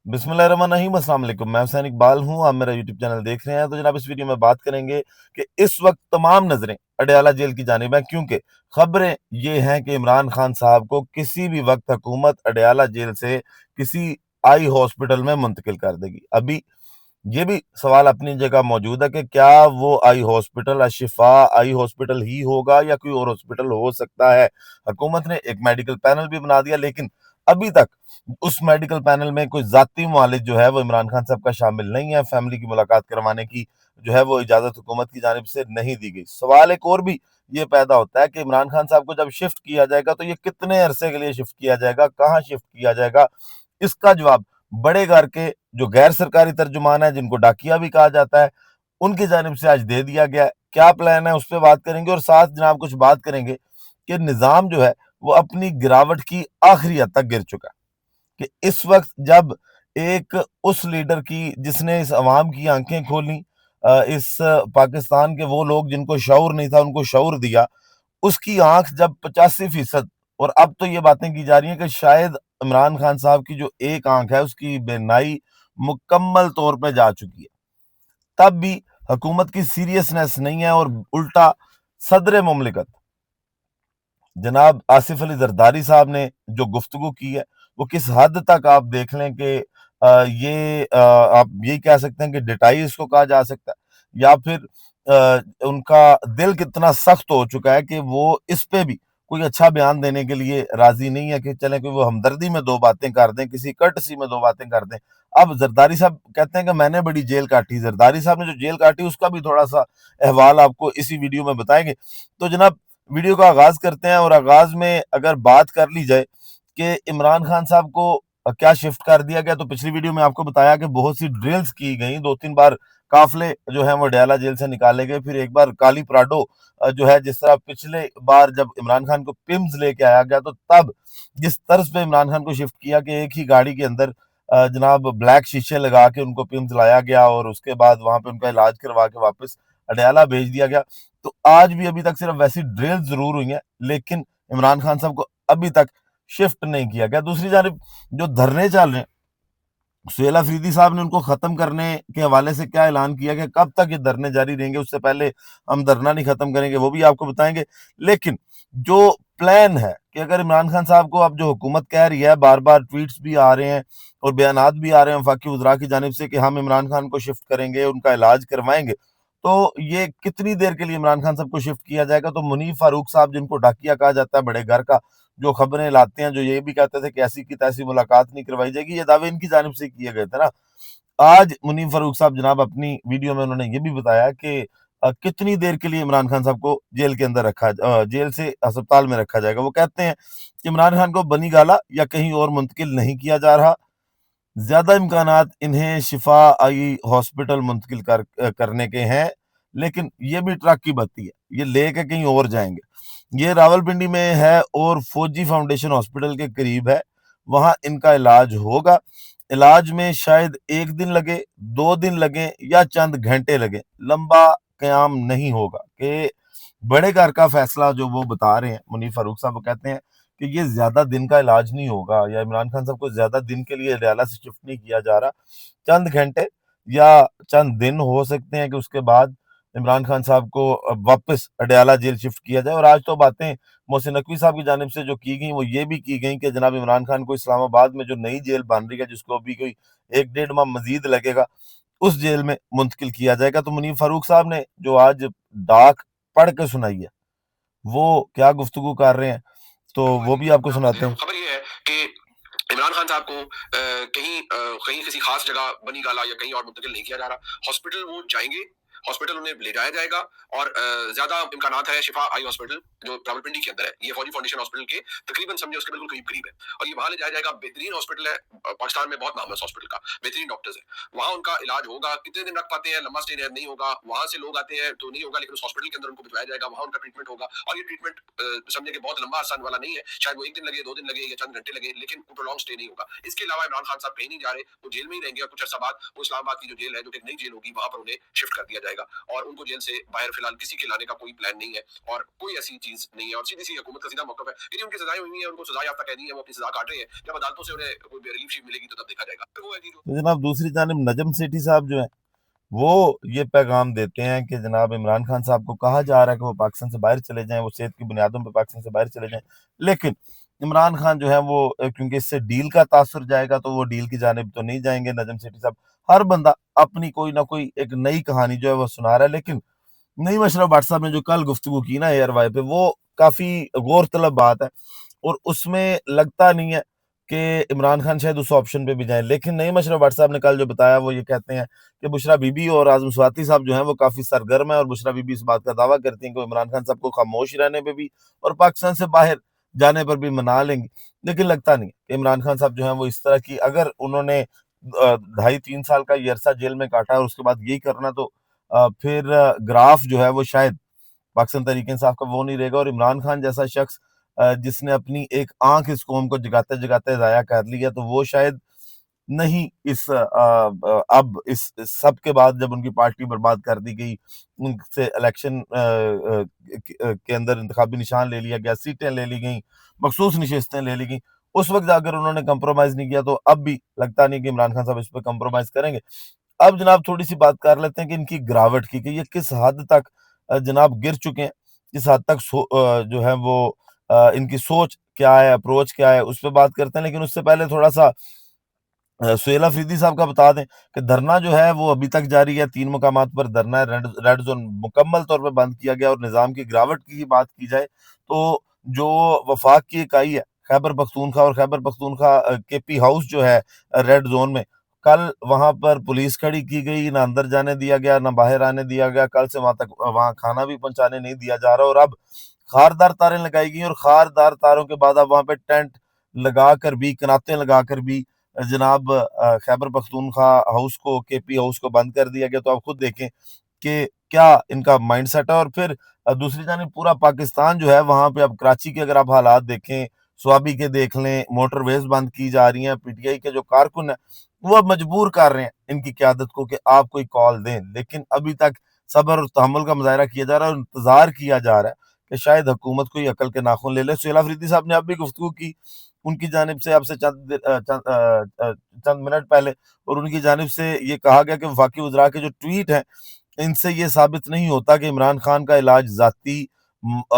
بسم اللہ الرحمن الرحیم، السلام علیکم۔ میں حسین اقبال ہوں، آپ میرا یوٹیوب چینل دیکھ رہے ہیں۔ تو جناب اس ویڈیو میں بات کریں گے کہ اس وقت تمام نظریں اڈیالہ جیل کی جانب ہیں، کیونکہ خبریں یہ ہیں کہ عمران خان صاحب کو کسی بھی وقت حکومت اڈیالہ جیل سے کسی آئی ہاسپٹل میں منتقل کر دے گی۔ ابھی یہ بھی سوال اپنی جگہ موجود ہے کہ کیا وہ آئی ہاسپٹل الشفا آئی ہاسپٹل ہی ہوگا یا کوئی اور ہاسپٹل ہو سکتا ہے۔ حکومت نے ایک میڈیکل پینل بھی بنا دیا، لیکن ابھی تک اس میڈیکل پینل میں کوئی ذاتی معالج جو ہے وہ عمران خان صاحب کا شامل نہیں ہے۔ فیملی کی ملاقات کروانے کی جو ہے وہ اجازت حکومت کی جانب سے نہیں دی گئی۔ سوال ایک اور بھی یہ پیدا ہوتا ہے کہ عمران خان صاحب کو جب شفٹ کیا جائے گا تو یہ کتنے عرصے کے لیے شفٹ کیا جائے گا، کہاں شفٹ کیا جائے گا؟ اس کا جواب بڑے گھر کے جو غیر سرکاری ترجمان ہیں، جن کو ڈاکیا بھی کہا جاتا ہے، ان کی جانب سے آج دے دیا گیا ہے۔ کیا پلان ہے اس پہ بات کریں گے، اور ساتھ جناب کچھ بات کریں گے کہ نظام جو ہے وہ اپنی گراوٹ کی آخری حد تک گر چکا ہے، کہ اس وقت جب ایک اس لیڈر کی جس نے اس عوام کی آنکھیں کھولیں، اس پاکستان کے وہ لوگ جن کو شعور نہیں تھا ان کو شعور دیا، اس کی آنکھ جب 85%، اور اب تو یہ باتیں کی جا رہی ہیں کہ شاید عمران خان صاحب کی جو ایک آنکھ ہے اس کی بینائی مکمل طور پہ جا چکی ہے، تب بھی حکومت کی سیریسنس نہیں ہے، اور الٹا صدر مملکت جناب آصف علی زرداری صاحب نے جو گفتگو کی ہے وہ کس حد تک آپ دیکھ لیں کہ آپ یہی کہہ سکتے ہیں کہ ڈٹائی اس کو کہا جا سکتا ہے، یا پھر ان کا دل کتنا سخت ہو چکا ہے کہ وہ اس پہ بھی کوئی اچھا بیان دینے کے لیے راضی نہیں ہے، کہ چلیں کہ وہ ہمدردی میں دو باتیں کر دیں، کسی کرٹسی میں دو باتیں کر دیں۔ اب زرداری صاحب کہتے ہیں کہ میں نے بڑی جیل کاٹی۔ زرداری صاحب نے جو جیل کاٹی اس کا بھی تھوڑا سا احوال آپ کو اسی ویڈیو میں بتائیں گے۔ تو جناب ویڈیو کا آغاز کرتے ہیں، اور آغاز میں اگر بات کر لی جائے کہ عمران خان صاحب کو کیا شفٹ کر دیا گیا، تو پچھلی ویڈیو میں آپ کو بتایا کہ بہت سی ڈرلز کی گئیں، 2-3 بار قافلے جو ہیں وہ اڈیالہ جیل سے نکالے گئے، پھر ایک بار کالی پراڈو جو ہے، جس طرح پچھلے بار جب عمران خان کو پمز لے کے آیا گیا تو تب جس طرز پہ عمران خان کو شفٹ کیا کہ ایک ہی گاڑی کے اندر جناب بلیک شیشے لگا کے ان کو پمز لایا گیا، اور اس کے بعد وہاں پہ ان کا علاج کروا کے واپس اڈیالہ بھیج دیا گیا۔ تو آج بھی ابھی تک صرف ویسی ڈرل ضرور ہوئی ہیں، لیکن عمران خان صاحب کو ابھی تک شفٹ نہیں کیا گیا۔ دوسری جانب جو دھرنے چل رہے ہیں، سہیل افریدی صاحب نے ان کو ختم کرنے کے حوالے سے کیا اعلان کیا کہ کب تک یہ دھرنے جاری رہیں گے، اس سے پہلے ہم دھرنا نہیں ختم کریں گے، وہ بھی آپ کو بتائیں گے۔ لیکن جو پلان ہے کہ اگر عمران خان صاحب کو اب جو حکومت کہہ رہی ہے، بار بار ٹویٹس بھی آ رہے ہیں اور بیانات بھی آ رہے ہیں وفاقی وزراء کی جانب سے کہ ہم عمران خان کو شفٹ کریں گے، ان کا علاج کروائیں گے، تو یہ کتنی دیر کے لیے عمران خان صاحب کو شفٹ کیا جائے گا؟ تو منیف فاروق صاحب، جن کو ڈاکیا کہا جاتا ہے بڑے گھر کا، جو خبریں لاتے ہیں، جو یہ بھی کہتے تھے کہ ایسی کی تیسی ملاقات نہیں کروائی جائے گی، یہ دعوے ان کی جانب سے کیے گئے تھے نا۔ آج منیف فاروق صاحب جناب اپنی ویڈیو میں انہوں نے یہ بھی بتایا کہ کتنی دیر کے لیے عمران خان صاحب کو جیل کے اندر جیل سے ہسپتال میں رکھا جائے گا۔ وہ کہتے ہیں کہ عمران خان کو بنی گالا یا کہیں اور منتقل نہیں کیا جا رہا، زیادہ امکانات انہیں شفا آئی ہاسپٹل منتقل کرنے کے ہیں، لیکن یہ بھی ٹرک کی بتی ہے، یہ لے کے کہیں اور جائیں گے۔ یہ راول پنڈی میں ہے اور فوجی فاؤنڈیشن ہاسپٹل کے قریب ہے، وہاں ان کا علاج ہوگا۔ علاج میں شاید 1 دن لگے، 2 دن لگے، یا چند گھنٹے لگے، لمبا قیام نہیں ہوگا۔ کہ بڑے گھر کا فیصلہ جو وہ بتا رہے ہیں منیف فاروق صاحب، وہ کہتے ہیں کہ یہ زیادہ دن کا علاج نہیں ہوگا، یا عمران خان صاحب کو زیادہ دن کے لیے اڈیالہ سے شفٹ نہیں کیا جا رہا، چند گھنٹے یا چند دن ہو سکتے ہیں کہ اس کے بعد عمران خان صاحب کو واپس اڈیالہ جیل شفٹ کیا جائے۔ اور آج تو باتیں محسن نقوی صاحب کی جانب سے جو کی گئیں وہ یہ بھی کی گئیں کہ جناب عمران خان کو اسلام آباد میں جو نئی جیل بن رہی ہے، جس کو ابھی کوئی 1-1.5 ماہ مزید لگے گا، اس جیل میں منتقل کیا جائے گا۔ تو منیف فاروق صاحب نے جو آج ڈاک پڑھ کے سنائی ہے، وہ کیا گفتگو کر رہے ہیں، تو وہ بھی آپ کو سناتے ہیں۔ خبر یہ ہے کہ عمران خان صاحب کو کہیں کسی خاص جگہ بنی گالا یا کہیں اور منتقل نہیں کیا جا رہا، ہاسپٹل وہ جائیں گے، ہاسپٹل انہیں لے جایا جائے گا، اور زیادہ امکانات ہے شفا آئی ہاسپٹل جو راولپنڈی کے اندر ہے، یہ فوجی فاؤنڈیشن ہاسپٹل کے تقریباً سمجھے اس کے بالکل قریب ہے، اور یہ وہاں لے جایا جائے گا۔ بہترین ہاسپٹل ہے، پاکستان میں بہت نام ہے اس ہاسپٹل کا، بہترین ڈاکٹرز ہیں، وہاں ان کا علاج ہوگا۔ کتنے دن رکھ پاتے ہیں، لمبا اسٹے نہیں ہوگا، وہاں سے لوگ آتے ہیں تو نہیں ہوگا، لیکن اس ہاسپٹل کے اندر ان کو بٹھایا جائے گا، وہاں ان کا ٹریٹمنٹ ہوگا، اور یہ ٹریٹمنٹ سمجھے کہ بہت لمبا آسان والا نہیں ہے، شاید وہ 1 دن لگے، 2 دن لگے، یا چند گھنٹے لگے، لیکن پرولونگ اسٹے نہیں ہوگا۔ اس کے علاوہ عمران خان صاحب کہیں نہیں جا رہے، وہ جیل میں ہی رہیں گے، اور کچھ عرصہ بعد وہ اسلام آباد کی جو جیل ہے، جو کہ نئی جیل ہوگی، وہاں پر انہیں شفٹ کر دیا جائے گا، اور ان کو جیل سے باہر فی الحال کسی کے لانے کا کوئی پلان نہیں ہے، اور کوئی ایسی چیز نہیں ہے، اور سیدھی سی حکومت کا سیدھا موقف ہے کہ ان کی سزائیں ہوئی ہیں، ان کو سزا یافتہ قیدی ہیں، وہ اپنی سزا کاٹ رہے ہیں، جب عدالتوں سے انہیں کوئی ریلیف شیٹ ملے گی تو تب دیکھا جائے گا۔ وہ تو جناب دوسری جانب نجم سیٹھی صاحب جو ہیں وہ یہ پیغام دیتے ہیں کہ جناب عمران خان صاحب کو کہا جا رہا ہے کہ وہ پاکستان سے باہر چلے جائیں، وہ صحت کی بنیادوں پہ پاکستان سے باہر چلے جائیں، لیکن عمران خان جو ہے وہ کیونکہ اس سے ڈیل کا تاثر جائے گا تو وہ ڈیل کی جانب تو نہیں جائیں گے۔ نجم سیٹھی صاحب، ہر بندہ اپنی کوئی نہ کوئی ایک نئی کہانی جو ہے وہ سنا رہا ہے، لیکن نعیم اشرف بٹ صاحب نے جو کل گفتگو کی نا ایئر وائی پہ، وہ کافی غور طلب بات ہے، اور اس میں لگتا نہیں ہے کہ عمران خان شاید اس آپشن پہ بھی جائیں، لیکن نعیم اشرف بٹ صاحب نے کل جو بتایا وہ یہ کہتے ہیں کہ بشرا بی بی اور اعظم سواتی صاحب جو ہیں وہ کافی سرگرم ہیں، اور بشرا بی بی اس بات کا دعویٰ کرتی ہیں کہ وہ عمران خان صاحب کو خاموش رہنے پہ بھی اور پاکستان سے باہر جانے پر بھی منا لیں گی، لیکن لگتا نہیں کہ عمران خان صاحب جو ہیں وہ اس طرح کی، اگر انہوں نے 2.5-3 سال کا یہ عرصہ جیل میں کاٹا ہے اور اس کے بعد یہی کرنا، تو پھر گراف جو ہے وہ شاید پاکستان تحریک انصاف کا وہ نہیں رہے گا، اور عمران خان جیسا شخص جس نے اپنی ایک آنکھ اس قوم کو جگاتے جگاتے ضائع کر لیا، تو وہ شاید نہیں اب اس سب کے بعد جب ان کی پارٹی برباد کر دی گئی، ان سے الیکشن کے اندر انتخابی نشان لے لیا گیا، سیٹیں لے لی گئیں، مخصوص نشستیں لے لی گئیں، اس وقت اگر انہوں نے کمپرومائز نہیں کیا تو اب بھی لگتا نہیں کہ عمران خان صاحب اس پہ کمپرومائز کریں گے۔ اب جناب تھوڑی سی بات کر لیتے ہیں کہ ان کی گراوٹ کی، کہ یہ کس حد تک جناب گر چکے ہیں، کس حد تک جو ہے وہ ان کی سوچ کیا ہے، اپروچ کیا ہے، اس پہ بات کرتے ہیں، لیکن اس سے پہلے تھوڑا سا سہیل افریدی صاحب کا بتا دیں کہ دھرنا جو ہے وہ ابھی تک جاری ہے، 3 مقامات پر دھرنا ہے، ریڈ زون مکمل طور پہ بند کیا گیا، اور نظام کی گراوٹ کی بات کی جائے تو جو وفاق کی اکائی ہے خیبر پختونخوا اور خیبر پختونخوا کے پی ہاؤس جو ہے ریڈ زون میں، کل وہاں پر پولیس کھڑی کی گئی، نہ اندر جانے دیا گیا نہ باہر آنے دیا گیا، کل سے وہاں کھانا بھی پہنچانے نہیں دیا جا رہا، اور اب خاردار تاریں لگائی گئی، اور خاردار تاروں کے بعد اب وہاں پہ ٹینٹ لگا کر بھی، کناتیں لگا کر بھی جناب خیبر پختونخوا ہاؤس کو، کے پی ہاؤس کو بند کر دیا گیا۔ تو آپ خود دیکھیں کہ کیا ان کا مائنڈ سیٹ ہے، اور پھر دوسری جانب پورا پاکستان جو ہے وہاں پہ، اب کراچی کے اگر آپ حالات دیکھیں، سوابی کے دیکھ لیں، موٹر ویز بند کی جا رہی ہیں، پی ٹی آئی کے جو کارکن ہیں وہ اب مجبور کر رہے ہیں ان کی قیادت کو کہ آپ کوئی کال دیں، لیکن ابھی تک صبر اور تحمل کا مظاہرہ کیا جا رہا ہے، اور انتظار کیا جا رہا ہے کہ شاید حکومت کوئی عقل کے ناخن لے لے۔ سہیل افریدی صاحب نے اب بھی گفتگو کی ان کی جانب سے، اب سے چند منٹ پہلے، اور ان کی جانب سے یہ کہا گیا کہ وفاقی وزراء کے جو ٹویٹ ہیں ان سے یہ ثابت نہیں ہوتا کہ عمران خان کا علاج ذاتی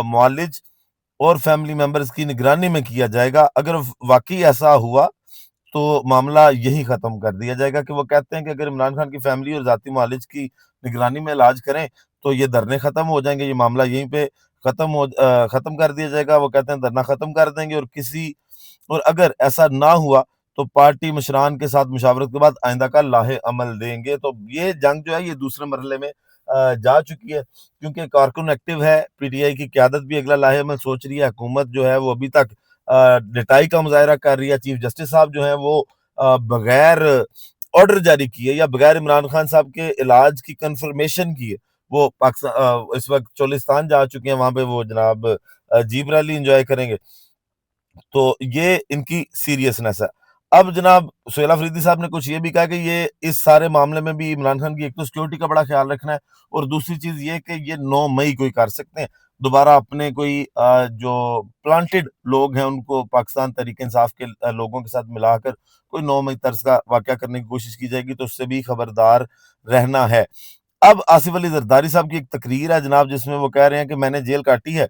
معالج اور فیملی ممبرز کی نگرانی میں کیا جائے گا، اگر واقعی ایسا ہوا تو معاملہ یہی ختم کر دیا جائے گا، کہ وہ کہتے ہیں کہ اگر عمران خان کی فیملی اور ذاتی معالج کی نگرانی میں علاج کریں تو یہ دھرنے ختم ہو جائیں گے، یہ معاملہ یہیں پہ ختم کر دیا جائے گا، وہ کہتے ہیں دھرنا ختم کر دیں گے، اور اگر ایسا نہ ہوا تو پارٹی مشران کے ساتھ مشاورت کے بعد آئندہ کا لاہے عمل دیں گے۔ تو یہ جنگ جو ہے یہ دوسرے مرحلے میں جا چکی ہے، کیونکہ کارکن ایکٹیو ہے، پی ٹی آئی کی قیادت بھی اگلا لاہے عمل سوچ رہی ہے، حکومت جو ہے وہ ابھی تک ڈٹائی کا مظاہرہ کر رہی ہے، چیف جسٹس صاحب جو ہیں وہ بغیر آرڈر جاری کیے یا بغیر عمران خان صاحب کے علاج کی کنفرمیشن کیے وہ پاکستان اس وقت چولستان جا چکے ہیں، وہاں پہ وہ جناب جیپ ریلی انجوائے کریں گے، تو یہ ان کی سیریسنس ہے۔ اب جناب سہیل افریدی صاحب نے کچھ یہ بھی کہا کہ یہ اس سارے معاملے میں بھی عمران خان کی ایک تو سیکورٹی کا بڑا خیال رکھنا ہے، اور دوسری چیز یہ کہ یہ 9 مئی کو ہی کر سکتے ہیں، دوبارہ اپنے کوئی جو پلانٹڈ لوگ ہیں ان کو پاکستان تحریک انصاف کے لوگوں کے ساتھ ملا کر کوئی 9 مئی طرز کا واقعہ کرنے کی کوشش کی جائے گی، تو اس سے بھی خبردار رہنا ہے۔ اب آصف علی زرداری صاحب کی ایک تقریر ہے جناب، جس میں وہ کہہ رہے ہیں کہ میں نے جیل کاٹی ہے،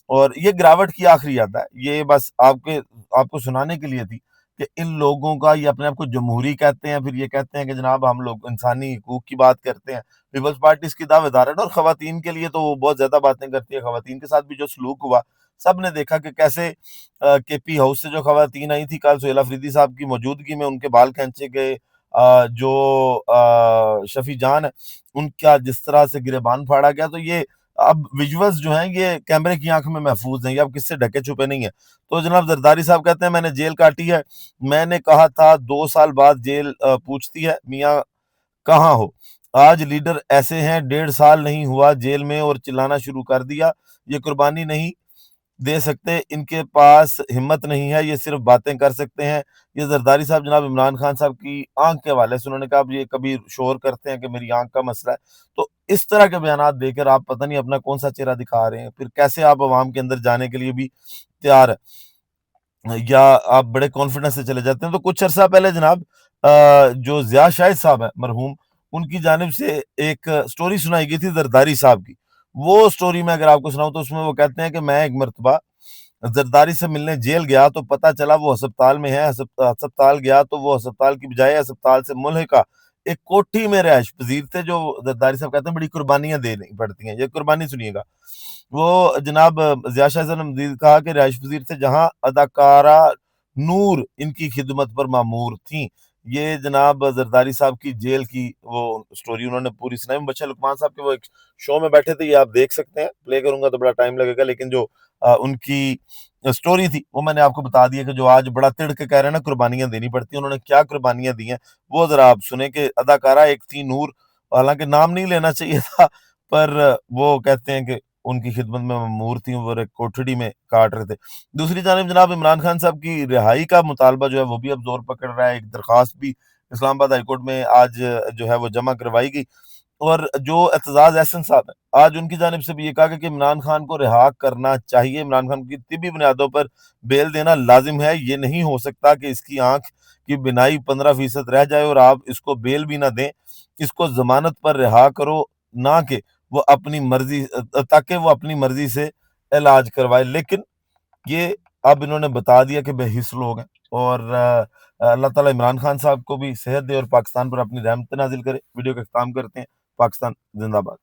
اور یہ گراوٹ کی آخری یاد ہے، یہ بس آپ کو سنانے کے لیے تھی کہ ان لوگوں کا، یہ اپنے آپ کو جمہوری کہتے ہیں، پھر یہ کہتے ہیں کہ جناب ہم لوگ انسانی حقوق کی بات کرتے ہیں، پیپلز پارٹی اس کی دعوے دار ہے، اور خواتین کے لیے تو وہ بہت زیادہ باتیں کرتی ہے، خواتین کے ساتھ بھی جو سلوک ہوا سب نے دیکھا کہ کیسے کے پی ہاؤس سے جو خواتین آئی تھی کل سہیل افریدی صاحب کی موجودگی میں ان کے بال کھینچے گئے، جو شفیع جان ہے ان کا جس طرح سے گریبان پھاڑا گیا، تو یہ اب ویژولز جو ہیں یہ کیمرے کی آنکھ میں محفوظ ہیں، یہ اب کس سے ڈھکے چھپے نہیں ہیں۔ تو جناب زرداری صاحب کہتے ہیں میں نے جیل کاٹی ہے، میں نے کہا تھا 2 سال بعد جیل پوچھتی ہے میاں کہاں ہو، آج لیڈر ایسے ہیں 1.5 سال نہیں ہوا جیل میں اور چلانا شروع کر دیا، یہ قربانی نہیں دے سکتے، ان کے پاس ہمت نہیں ہے، یہ صرف باتیں کر سکتے ہیں۔ یہ زرداری صاحب جناب عمران خان صاحب کی آنکھ کے حوالے سے انہوں نے کہا اب یہ کبھی شور کرتے ہیں کہ میری آنکھ کا مسئلہ ہے، تو اس طرح کے بیانات دے کر آپ پتہ نہیں اپنا کون سا چہرہ دکھا رہے ہیں، پھر کیسے آپ عوام کے اندر جانے کے لیے بھی تیار ہے، یا آپ بڑے کانفیڈنس سے چلے جاتے ہیں۔ تو کچھ عرصہ پہلے جناب جو ضیاء شاہد صاحب ہیں مرحوم، ان کی جانب سے ایک سٹوری سنائی گئی تھی زرداری صاحب کی. وہ سٹوری میں اگر آپ کو سناؤں تو اس میں وہ کہتے ہیں کہ میں ایک مرتبہ زرداری سے ملنے جیل گیا تو پتہ چلا وہ ہسپتال میں ہے. ہسپتال گیا تو وہ ہسپتال کی بجائے ہسپتال سے ملحقہ ایک کوٹھی میں رہائش پذیر تھے، جو زرداری صاحب کہتے ہیں بڑی قربانیاں دینی پڑتی ہیں. یہ قربانی سنیے گا. وہ جناب ضیاء شاہد صاحب نے مزید کہا کہ رہائش پذیر تھے جہاں اداکارہ نور ان کی خدمت پر مامور تھیں. یہ جناب زرداری صاحب کی جیل کی وہ سٹوری انہوں نے پوری سنائی. بچہ لقمان صاحب کے وہ ایک شو میں بیٹھے تھے، یہ آپ دیکھ سکتے ہیں. پلے کروں گا تو بڑا ٹائم لگے گا، لیکن جو ان کی سٹوری تھی وہ میں نے آپ کو بتا دی ہے کہ جو آج بڑا تڑ کے کہہ رہے ہیں نا قربانیاں دینی پڑتی ہیں، انہوں نے کیا قربانیاں دی ہیں وہ ذرا آپ سنیں. کہ اداکارہ ایک تھی نور، حالانکہ نام نہیں لینا چاہیے تھا، پر وہ کہتے ہیں کہ ان کی خدمت میں مامور تھیں، وہ ایک کوٹھڑی میں کاٹ رہے تھے. دوسری جانب جناب عمران خان صاحب کی رہائی کا مطالبہ جو ہے وہ بھی اب زور پکڑ رہا ہے. ایک درخواست بھی اسلام آباد ہائی کورٹ میں آج جو ہے وہ جمع کروائی گئی، اور جو اعتزاز احسن صاحب ہیں آج ان کی جانب سے بھی یہ کہا کہ عمران خان کو رہا کرنا چاہیے. عمران خان کی طبی بنیادوں پر بیل دینا لازم ہے. یہ نہیں ہو سکتا کہ اس کی آنکھ کی بینائی 15% رہ جائے اور آپ اس کو بیل بھی نہ دیں. اس کو ضمانت پر رہا کرو، نہ کہ وہ اپنی مرضی، تاکہ وہ اپنی مرضی سے علاج کروائے. لیکن یہ اب انہوں نے بتا دیا کہ بے حس لوگ ہیں، اور اللہ تعالیٰ عمران خان صاحب کو بھی صحت دے اور پاکستان پر اپنی رحمت نازل کرے. ویڈیو کا اختتام کرتے ہیں. پاکستان زندہ باد.